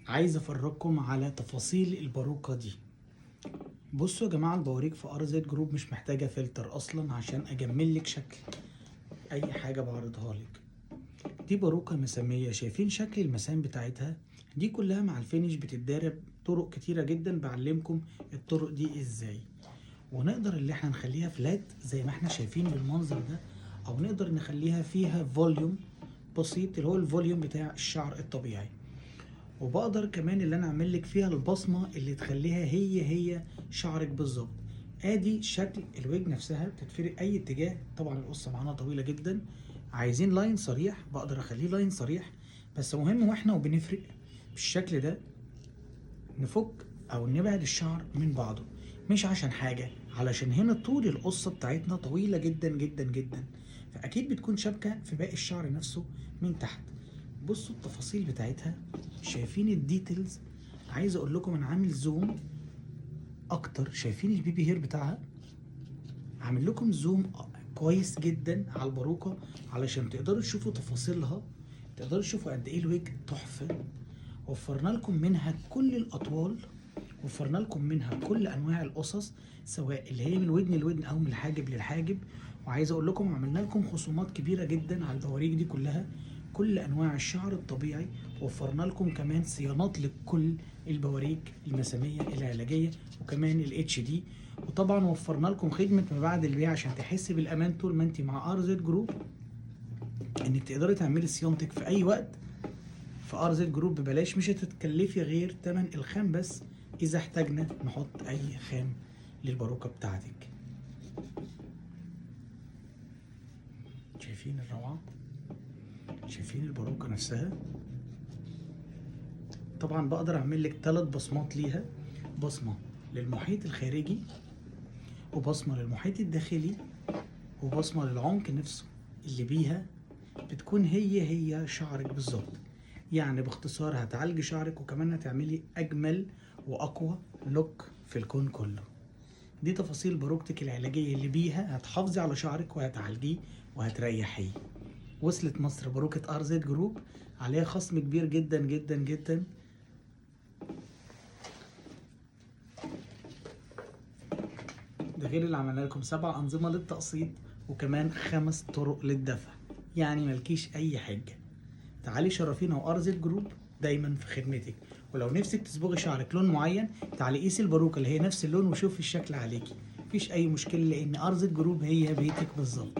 عايز افرجكم على تفاصيل الباروكة دي. بصوا يا جماعة، البواريك في ار زد جروب مش محتاجة فلتر اصلا عشان اجمل لك شكل اي حاجة بعرضها لك. دي باروكة مسامية، شايفين شكل المسام بتاعتها؟ دي كلها مع الفينش بتتدرب طرق كتيرة جدا، بعلمكم الطرق دي ازاي. ونقدر اللي احنا نخليها فلات زي ما احنا شايفين بالمنظر ده، او نقدر نخليها فيها فوليوم بسيط اللي هو الفوليوم بتاع الشعر الطبيعي. وبقدر كمان اللي انا اعمل لك فيها البصمه اللي تخليها هي شعرك بالظبط. ادي شكل الويج نفسها، بتتفرق اي اتجاه. طبعا القصه معانا طويله جدا، عايزين لاين صريح بقدر اخليه لاين صريح. بس مهم واحنا وبنفرق بالشكل ده نفك او نبعد الشعر من بعضه، مش عشان حاجه، علشان هنا طول القصه بتاعتنا طويله جدا جدا جدا، فاكيد بتكون شابكه في باقي الشعر نفسه من تحت. بصوا التفاصيل بتاعتها، شايفين الديتيلز؟ عايز اقول لكم انا عامل زوم اكتر، شايفين البيبي هير بتاعها؟ عامل لكم زوم كويس جدا على الباروكه علشان تقدروا تشوفوا تفاصيلها، تقدروا تشوفوا قد ايه الويج تحفه. وفرنا لكم منها كل الاطوال، وفرنا لكم منها كل انواع القصص، سواء اللي هي من ودن لودن او من الحاجب للحاجب. وعايز اقول لكم عملنا لكم خصومات كبيره جدا على البواريك دي كلها، كل انواع الشعر الطبيعي. وفرنا لكم كمان صيانات لكل البواريك المساميه العلاجيه، وكمان الاتش دي. وطبعا وفرنا لكم خدمه ما بعد البيع عشان تحسي بالامان طول ما انت مع ار زد جروب، انك تقدري تعملي صيانتك في اي وقت في ار زد جروب ببلاش. مش هتتكلفي غير تمن الخام بس، اذا احتاجنا نحط اي خام للباروكه بتاعتك. شايفين الروعه؟ شايفين الباروكه نفسها؟ طبعا بقدر اعمل لك 3 بصمات ليها، بصمه للمحيط الخارجي، وبصمه للمحيط الداخلي، وبصمه للعمق نفسه اللي بيها بتكون هي شعرك بالظبط. يعني باختصار هتعالجي شعرك، وكمان هتعملي اجمل واقوى لوك في الكون كله. دي تفاصيل باروكتك العلاجيه اللي بيها هتحافظي على شعرك وهتعالجيه وهتريحيه. وصلت مصر باروكة ار زد جروب، عليها خصم كبير جدا جدا جدا. ده غير اللي عملنا لكم 7 انظمه للتقسيط، وكمان 5 طرق للدفع. يعني ملكيش اي حاجه. تعالي شرفينا، وار زد جروب دايما في خدمتك. ولو نفسك تصبغي شعرك لون معين، تعالي قيسي الباروكه اللي هي نفس اللون وشوفي الشكل عليكي، مفيش اي مشكله، لان ار زد جروب هي بيتك بالظبط.